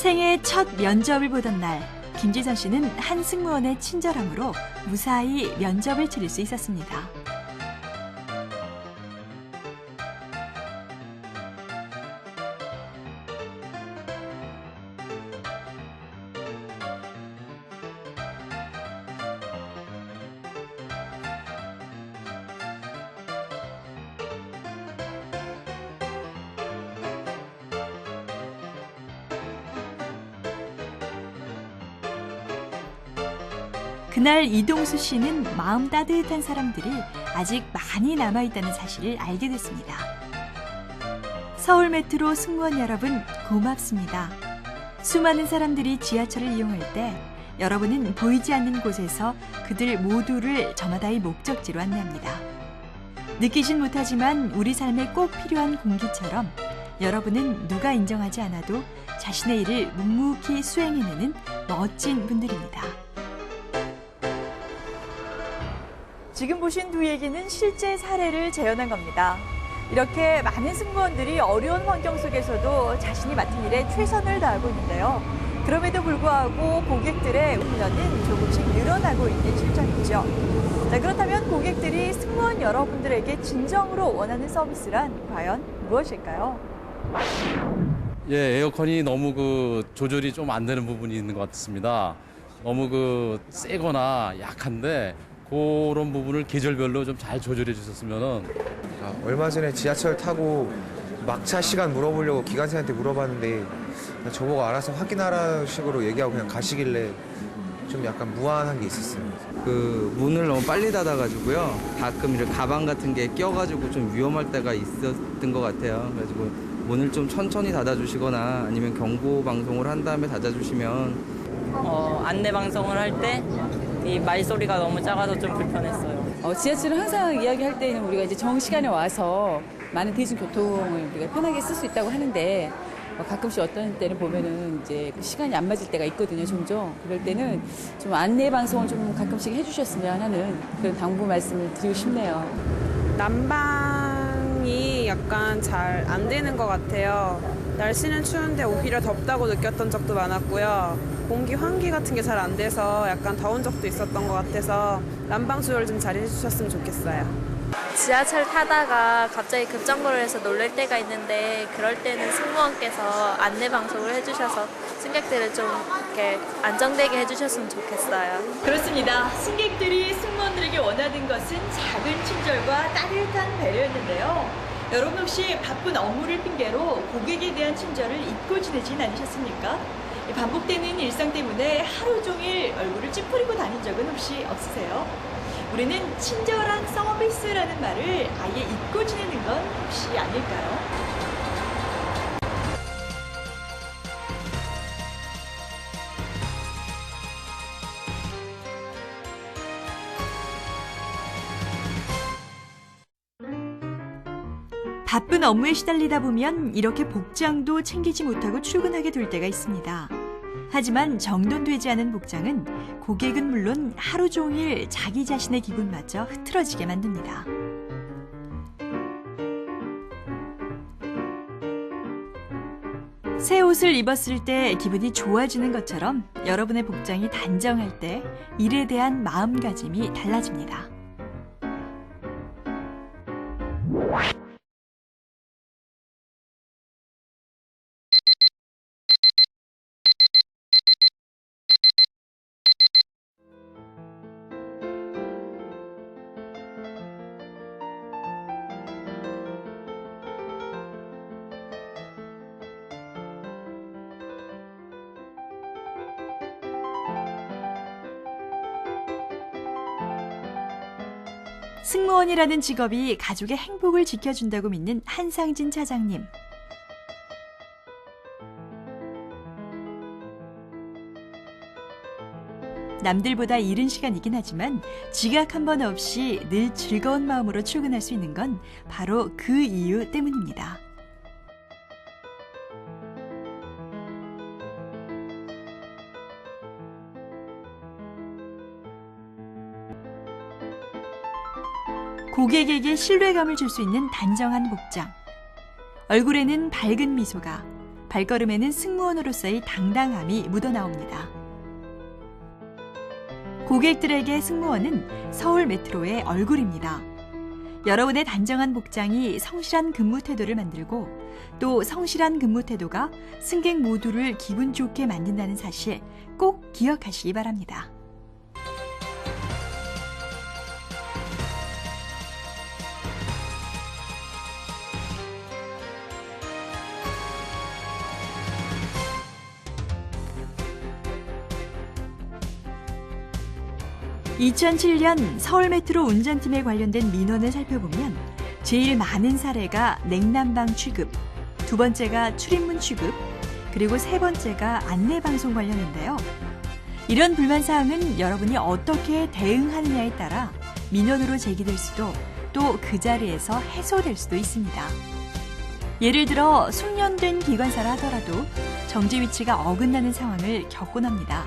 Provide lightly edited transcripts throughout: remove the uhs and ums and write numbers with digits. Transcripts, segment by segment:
생애 첫 면접을 보던 날, 김지선 씨는 한 승무원의 친절함으로 무사히 면접을 치를 수 있었습니다. 그날 이동수 씨는 마음 따뜻한 사람들이 아직 많이 남아있다는 사실을 알게 됐습니다. 서울 메트로 승무원 여러분, 고맙습니다. 수많은 사람들이 지하철을 이용할 때 여러분은 보이지 않는 곳에서 그들 모두를 저마다의 목적지로 안내합니다. 느끼진 못하지만 우리 삶에 꼭 필요한 공기처럼 여러분은 누가 인정하지 않아도 자신의 일을 묵묵히 수행해내는 멋진 분들입니다. 지금 보신 두 얘기는 실제 사례를 재현한 겁니다. 이렇게 많은 승무원들이 어려운 환경 속에서도 자신이 맡은 일에 최선을 다하고 있는데요. 그럼에도 불구하고 고객들의 운전은 조금씩 늘어나고 있는 실정이죠. 자, 그렇다면 고객들이 승무원 여러분들에게 진정으로 원하는 서비스란 과연 무엇일까요? 예, 에어컨이 너무 조절이 좀 안 되는 부분이 있는 것 같습니다. 너무 세거나 약한데 그런 부분을 계절별로 좀 잘 조절해 주셨으면은. 얼마 전에 지하철 타고 막차 시간 물어보려고 기관사한테 물어봤는데 저보고 알아서 확인하라는 식으로 얘기하고 그냥 가시길래 좀 약간 무안한 게 있었어요. 문을 너무 빨리 닫아가지고요. 가끔 이렇게 가방 같은 게 껴가지고 좀 위험할 때가 있었던 것 같아요. 그래가지고 문을 좀 천천히 닫아주시거나 아니면 경고 방송을 한 다음에 닫아주시면. 안내 방송을 할 때 이 말소리가 너무 작아서 좀 불편했어요. 지하철은 항상 이야기할 때는 우리가 이제 정시간에 와서 많은 대중교통을 우리가 편하게 쓸 수 있다고 하는데 가끔씩 어떤 때는 보면은 이제 시간이 안 맞을 때가 있거든요, 종종. 그럴 때는 좀 안내 방송을 좀 가끔씩 해주셨으면 하는 그런 당부 말씀을 드리고 싶네요. 난방이 약간 잘 안 되는 것 같아요. 날씨는 추운데 오히려 덥다고 느꼈던 적도 많았고요. 공기 환기 같은 게 잘 안 돼서 약간 더운 적도 있었던 것 같아서 난방 조절 좀 잘 해주셨으면 좋겠어요. 지하철 타다가 갑자기 급정거를 해서 놀랄 때가 있는데 그럴 때는 승무원께서 안내 방송을 해주셔서 승객들을 좀 이렇게 안정되게 해주셨으면 좋겠어요. 그렇습니다. 승객들이 승무원들에게 원하는 것은 작은 친절과 따뜻한 배려였는데요. 여러분 혹시 바쁜 업무를 핑계로 고객에 대한 친절을 잊고 지내진 않으셨습니까? 반복되는 일상 때문에 하루 종일 얼굴을 찌푸리고 다닌 적은 혹시 없으세요? 우리는 친절한 서비스라는 말을 아예 잊고 지내는 건 혹시 아닐까요? 바쁜 업무에 시달리다 보면 이렇게 복장도 챙기지 못하고 출근하게 될 때가 있습니다. 하지만 정돈되지 않은 복장은 고객은 물론 하루 종일 자기 자신의 기분마저 흐트러지게 만듭니다. 새 옷을 입었을 때 기분이 좋아지는 것처럼 여러분의 복장이 단정할 때 일에 대한 마음가짐이 달라집니다. 승무원이라는 직업이 가족의 행복을 지켜준다고 믿는 한상진 차장님. 남들보다 이른 시간이긴 하지만 지각 한 번 없이 늘 즐거운 마음으로 출근할 수 있는 건 바로 그 이유 때문입니다. 고객에게 신뢰감을 줄 수 있는 단정한 복장. 얼굴에는 밝은 미소가, 발걸음에는 승무원으로서의 당당함이 묻어나옵니다. 고객들에게 승무원은 서울 메트로의 얼굴입니다. 여러분의 단정한 복장이 성실한 근무 태도를 만들고 또 성실한 근무 태도가 승객 모두를 기분 좋게 만든다는 사실 꼭 기억하시기 바랍니다. (2007년) 서울 메트로 운전팀에 관련된 민원을 살펴보면 제일 많은 사례가 냉난방 취급, 두 번째가 출입문 취급, 그리고 세 번째가 안내방송 관련인데요. 이런 불만사항은 여러분이 어떻게 대응하느냐에 따라 민원으로 제기될 수도 또 그 자리에서 해소될 수도 있습니다. 예를 들어 숙련된 기관사라 하더라도 정지 위치가 어긋나는 상황을 겪곤 합니다.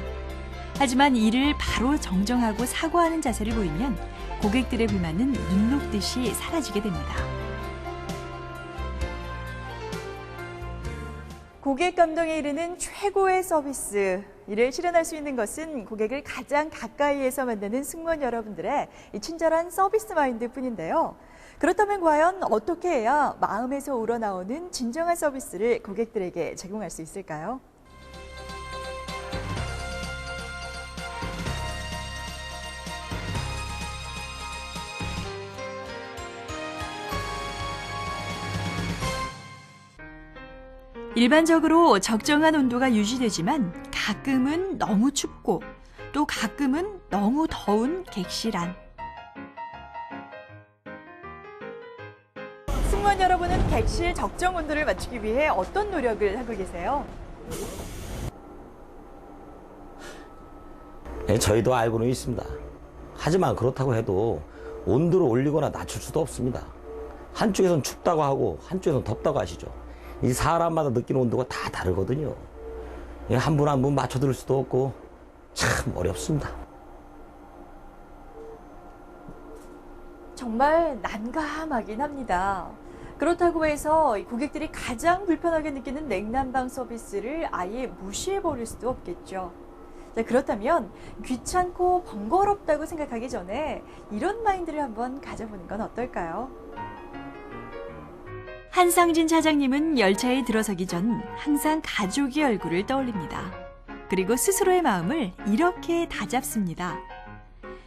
하지만 이를 바로 정정하고 사과하는 자세를 보이면 고객들의 불만은 눈 녹듯이 사라지게 됩니다. 고객 감동에 이르는 최고의 서비스. 이를 실현할 수 있는 것은 고객을 가장 가까이에서 만나는 승무원 여러분들의 이 친절한 서비스 마인드뿐인데요. 그렇다면 과연 어떻게 해야 마음에서 우러나오는 진정한 서비스를 고객들에게 제공할 수 있을까요? 일반적으로 적정한 온도가 유지되지만 가끔은 너무 춥고 또 가끔은 너무 더운 객실 안. 승무원 여러분은 객실 적정 온도를 맞추기 위해 어떤 노력을 하고 계세요? 네, 저희도 알고는 있습니다. 하지만 그렇다고 해도 온도를 올리거나 낮출 수도 없습니다. 한쪽에선 춥다고 하고 한쪽에선 덥다고 하시죠. 이 사람마다 느끼는 온도가 다 다르거든요. 한 분 한 분 맞춰드릴 수도 없고 참 어렵습니다. 정말 난감하긴 합니다. 그렇다고 해서 고객들이 가장 불편하게 느끼는 냉난방 서비스를 아예 무시해버릴 수도 없겠죠. 자, 그렇다면 귀찮고 번거롭다고 생각하기 전에 이런 마인드를 한번 가져보는 건 어떨까요? 한상진 차장님은 열차에 들어서기 전 항상 가족의 얼굴을 떠올립니다. 그리고 스스로의 마음을 이렇게 다잡습니다.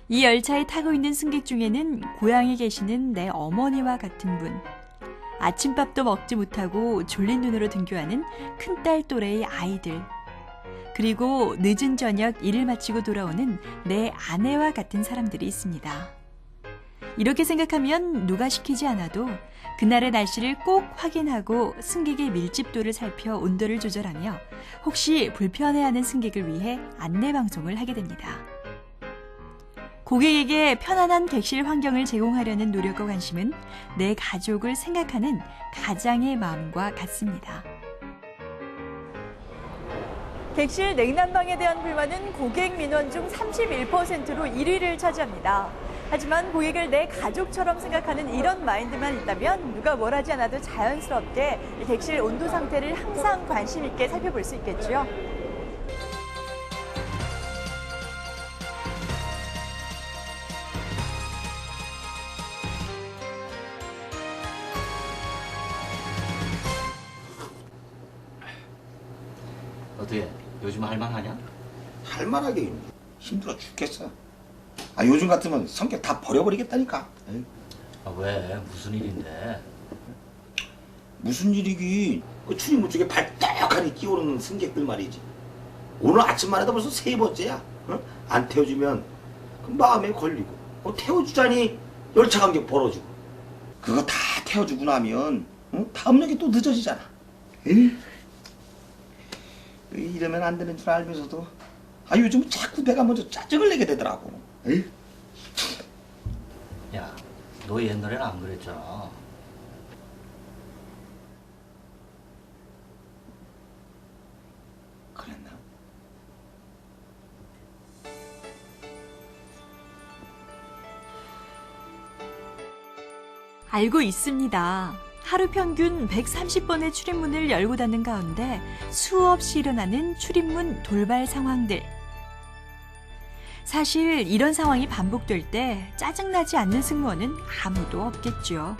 이 열차에 타고 있는 승객 중에는 고향에 계시는 내 어머니와 같은 분, 아침밥도 먹지 못하고 졸린 눈으로 등교하는 큰딸 또래의 아이들, 그리고 늦은 저녁 일을 마치고 돌아오는 내 아내와 같은 사람들이 있습니다. 이렇게 생각하면 누가 시키지 않아도 그날의 날씨를 꼭 확인하고 승객의 밀집도를 살펴 온도를 조절하며 혹시 불편해하는 승객을 위해 안내방송을 하게 됩니다. 고객에게 편안한 객실 환경을 제공하려는 노력과 관심은 내 가족을 생각하는 가장의 마음과 같습니다. 객실 냉난방에 대한 불만은 고객 민원 중 31%로 1위를 차지합니다. 하지만 고객을 내 가족처럼 생각하는 이런 마인드만 있다면 누가 뭘 하지 않아도 자연스럽게 이 객실 온도 상태를 항상 관심 있게 살펴볼 수 있겠죠. 어떻게 요즘 할만하냐? 할만하게 힘들어 죽겠어. 아, 요즘 같으면 성격 다 버려버리겠다니까. 에이. 아, 왜? 무슨 일인데? 무슨 일이긴. 그 출입문 쪽에 발떡하니 끼오르는 승객들 말이지. 오늘 아침만 해도 벌써 3번째야. 어? 안 태워주면 그 마음에 걸리고, 태워주자니 열차 간격 벌어지고. 그거 다 태워주고 나면 다음 역이 또 늦어지잖아. 에이. 이러면 안 되는 줄 알면서도 요즘 자꾸 내가 먼저 짜증을 내게 되더라고. 에이. 야, 너 옛날에는 안 그랬잖아. 그랬나? 알고 있습니다. 하루 평균 130번의 출입문을 열고 닫는 가운데 수없이 일어나는 출입문 돌발 상황들. 사실 이런 상황이 반복될 때 짜증나지 않는 승무원은 아무도 없겠죠.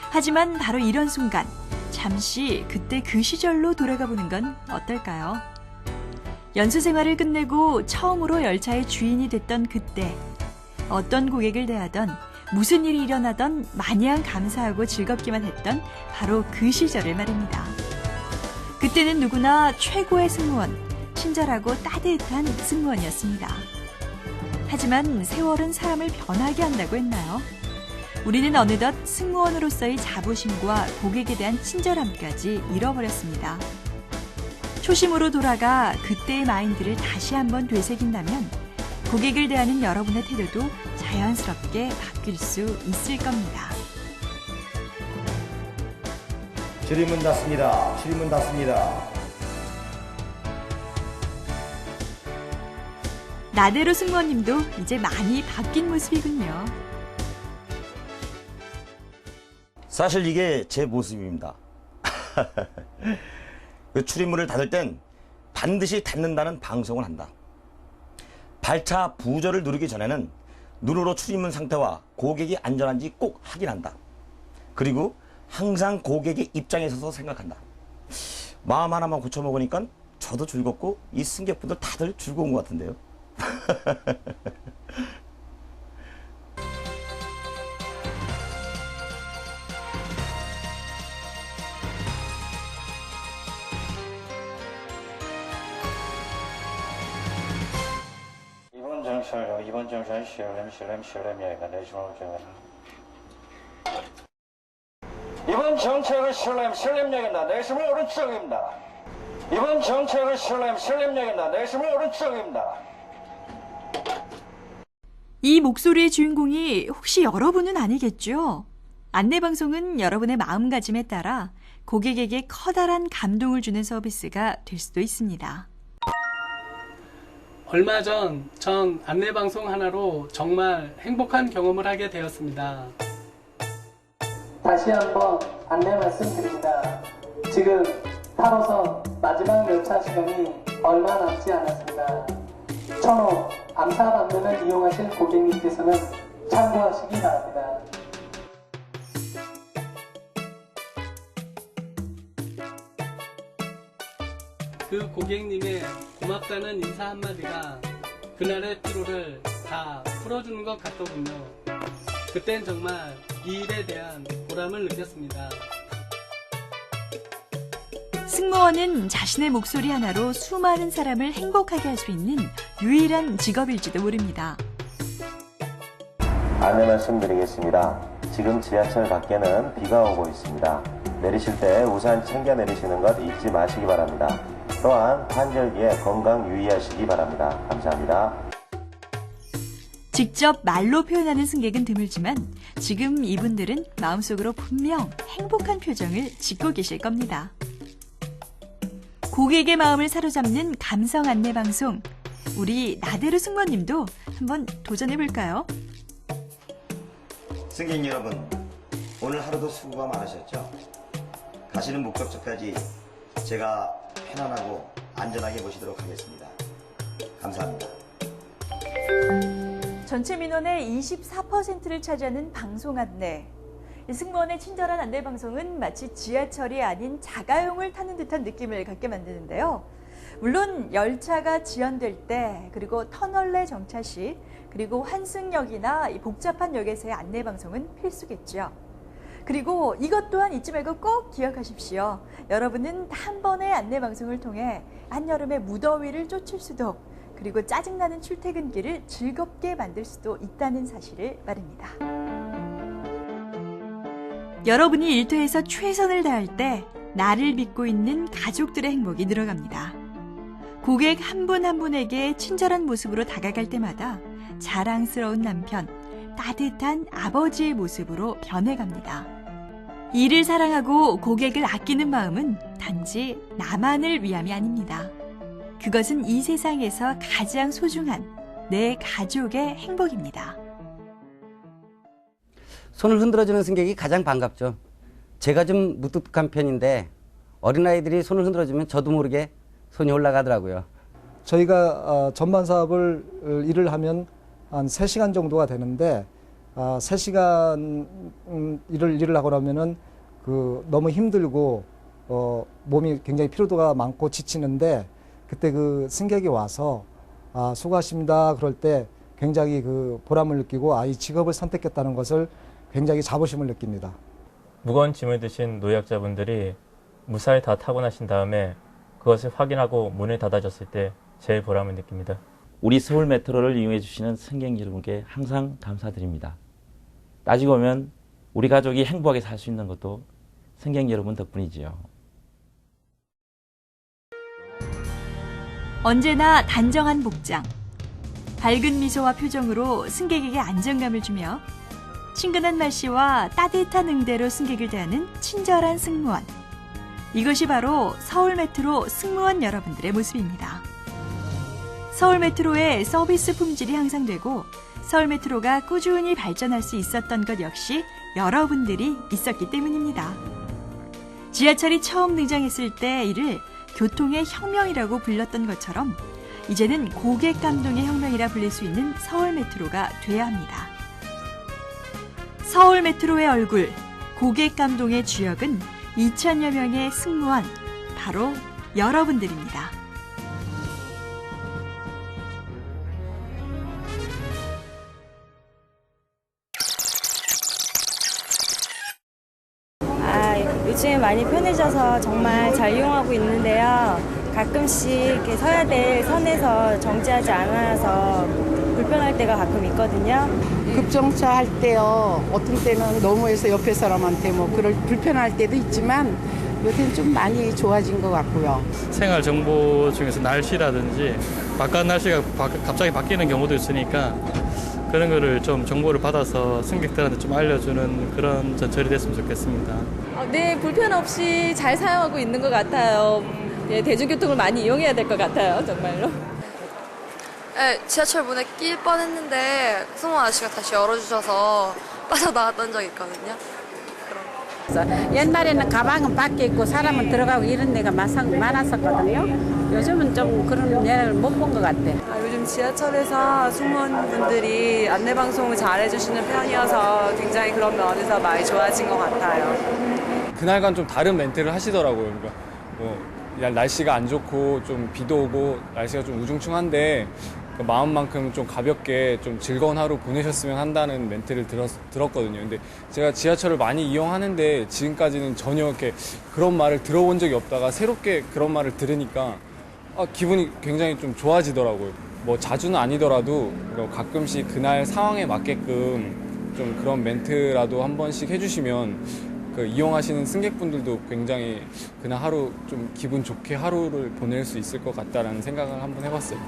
하지만 바로 이런 순간, 잠시 그때 그 시절로 돌아가 보는 건 어떨까요? 연수 생활을 끝내고 처음으로 열차의 주인이 됐던 그때, 어떤 고객을 대하던 무슨 일이 일어나던 마냥 감사하고 즐겁기만 했던 바로 그 시절을 말입니다. 그때는 누구나 최고의 승무원, 친절하고 따뜻한 승무원이었습니다. 하지만 세월은 사람을 변하게 한다고 했나요? 우리는 어느덧 승무원으로서의 자부심과 고객에 대한 친절함까지 잃어버렸습니다. 초심으로 돌아가 그때의 마인드를 다시 한번 되새긴다면 고객을 대하는 여러분의 태도도 자연스럽게 바뀔 수 있을 겁니다. 출입문 닫습니다. 출입문 닫습니다. 나대로 승무원님도 이제 많이 바뀐 모습이군요. 사실 이게 제 모습입니다. 그 출입문을 닫을 땐 반드시 닫는다는 방송을 한다. 발차 부저를 누르기 전에는 눈으로 출입문 상태와 고객이 안전한지 꼭 확인한다. 그리고 항상 고객의 입장에 서서 생각한다. 마음 하나만 고쳐먹으니까 저도 즐겁고 이 승객분들 다들 즐거운 것 같은데요. 이번 정선 실렘 이번 정책은 실렘역이나 내심은 오른쪽입니다. 이번 정책은 실렘역이나 내심은 오른쪽입니다. 이 목소리의 주인공이 혹시 여러분은 아니겠죠? 안내방송은 여러분의 마음가짐에 따라 고객에게 커다란 감동을 주는 서비스가 될 수도 있습니다. 얼마 전 안내방송 하나로 정말 행복한 경험을 하게 되었습니다. 다시 한번 안내 말씀드립니다. 지금 8호선 마지막 열차 시간이 얼마 남지 않았습니다. 천호 암사방면을 이용하실 고객님께서는 참고하시기 바랍니다. 그 고객님의 고맙다는 인사 한마디가 그날의 피로를 다 풀어주는 것 같더군요. 그땐 정말 이 일에 대한 보람을 느꼈습니다. 승무원은 자신의 목소리 하나로 수많은 사람을 행복하게 할 수 있는 유일한 직업일지도 모릅니다. 안내 말씀드리겠습니다. 지금 지하철 밖에는 비가 오고 있습니다. 내리실 때 우산 챙겨 내리시는 것 잊지 마시기 바랍니다. 또한 환절기에 건강 유의하시기 바랍니다. 감사합니다. 직접 말로 표현하는 승객은 드물지만 지금 이분들은 마음속으로 분명 행복한 표정을 짓고 계실 겁니다. 고객의 마음을 사로잡는 감성 안내 방송. 우리 나대로 승무원님도 한번 도전해볼까요? 승객 여러분, 오늘 하루도 수고가 많으셨죠? 가시는 목적지까지 제가 편안하고 안전하게 모시도록 하겠습니다. 감사합니다. 전체 민원의 24%를 차지하는 방송 안내. 승무원의 친절한 안내 방송은 마치 지하철이 아닌 자가용을 타는 듯한 느낌을 갖게 만드는데요. 물론 열차가 지연될 때, 그리고 터널 내 정차 시, 그리고 환승역이나 복잡한 역에서의 안내 방송은 필수겠죠. 그리고 이것 또한 잊지 말고 꼭 기억하십시오. 여러분은 한 번의 안내 방송을 통해 한여름의 무더위를 쫓을 수도, 그리고 짜증나는 출퇴근길을 즐겁게 만들 수도 있다는 사실을 말입니다. 여러분이 일터에서 최선을 다할 때 나를 믿고 있는 가족들의 행복이 늘어갑니다. 고객 한 분 한 분에게 친절한 모습으로 다가갈 때마다 자랑스러운 남편, 따뜻한 아버지의 모습으로 변해갑니다. 일을 사랑하고 고객을 아끼는 마음은 단지 나만을 위함이 아닙니다. 그것은 이 세상에서 가장 소중한 내 가족의 행복입니다. 손을 흔들어주는 승객이 가장 반갑죠. 제가 좀 무뚝뚝한 편인데 어린아이들이 손을 흔들어주면 저도 모르게 손이 올라가더라고요. 저희가 전반 사업을 일을 하면 한 3시간 정도가 되는데 3시간 일을 하고 나면은 너무 힘들고 몸이 굉장히 피로도가 많고 지치는데 그때 그 승객이 와서 수고하십니다 그럴 때 굉장히 보람을 느끼고 이 직업을 선택했다는 것을 굉장히 자부심을 느낍니다. 무거운 짐을 드신 노약자분들이 무사히 다 타고 나신 다음에 그것을 확인하고 문을 닫아줬을 때 제일 보람을 느낍니다. 우리 서울 메트로를 이용해 주시는 승객 여러분께 항상 감사드립니다. 따지고 보면 우리 가족이 행복하게 살 수 있는 것도 승객 여러분 덕분이지요. 언제나 단정한 복장, 밝은 미소와 표정으로 승객에게 안정감을 주며 친근한 말씨와 따뜻한 응대로 승객을 대하는 친절한 승무원. 이것이 바로 서울 메트로 승무원 여러분들의 모습입니다. 서울 메트로의 서비스 품질이 향상되고 서울 메트로가 꾸준히 발전할 수 있었던 것 역시 여러분들이 있었기 때문입니다. 지하철이 처음 등장했을 때 이를 교통의 혁명이라고 불렀던 것처럼 이제는 고객 감동의 혁명이라 불릴 수 있는 서울 메트로가 돼야 합니다. 서울 메트로의 얼굴, 고객 감동의 주역은 2,000여 명의 승무원, 바로 여러분들입니다. 요즘에 많이 편해져서 정말 잘 이용하고 있는데요. 가끔씩 이렇게 서야 될 선에서 정지하지 않아서 불편할 때가 가끔 있거든요. 급정차 할 때요. 어떤 때는 너무해서 옆에 사람한테 그럴 불편할 때도 있지만 요새는 좀 많이 좋아진 것 같고요. 생활 정보 중에서 날씨라든지 바깥 날씨가 갑자기 바뀌는 경우도 있으니까 그런 거를 좀 정보를 받아서 승객들한테 좀 알려주는 그런 전철이 됐으면 좋겠습니다. 네, 불편 없이 잘 사용하고 있는 것 같아요. 네, 대중교통을 많이 이용해야 될 것 같아요, 정말로. 네, 지하철 문에 낄 뻔했는데 승무원 아저씨가 다시 열어주셔서 빠져나왔던 적이 있거든요. 옛날에는 가방은 밖에 있고 사람은 들어가고 이런 데가 많았었거든요. 요즘은 좀 그런 예를 못 본 것 같아. 요즘 지하철에서 승무원분들이 안내방송을 잘 해주시는 편이어서 굉장히 그런 면에서 많이 좋아진 것 같아요. 그날과는 좀 다른 멘트를 하시더라고요. 그러니까 날씨가 안 좋고 좀 비도 오고 날씨가 좀 우중충한데 마음만큼 좀 가볍게 좀 즐거운 하루 보내셨으면 한다는 멘트를 들었거든요. 근데 제가 지하철을 많이 이용하는데 지금까지는 전혀 이렇게 그런 말을 들어본 적이 없다가 새롭게 그런 말을 들으니까 기분이 굉장히 좀 좋아지더라고요. 자주는 아니더라도 가끔씩 그날 상황에 맞게끔 좀 그런 멘트라도 한 번씩 해주시면 이용하시는 승객분들도 굉장히 그날 하루 좀 기분 좋게 하루를 보낼 수 있을 것 같다라는 생각을 한번 해봤어요.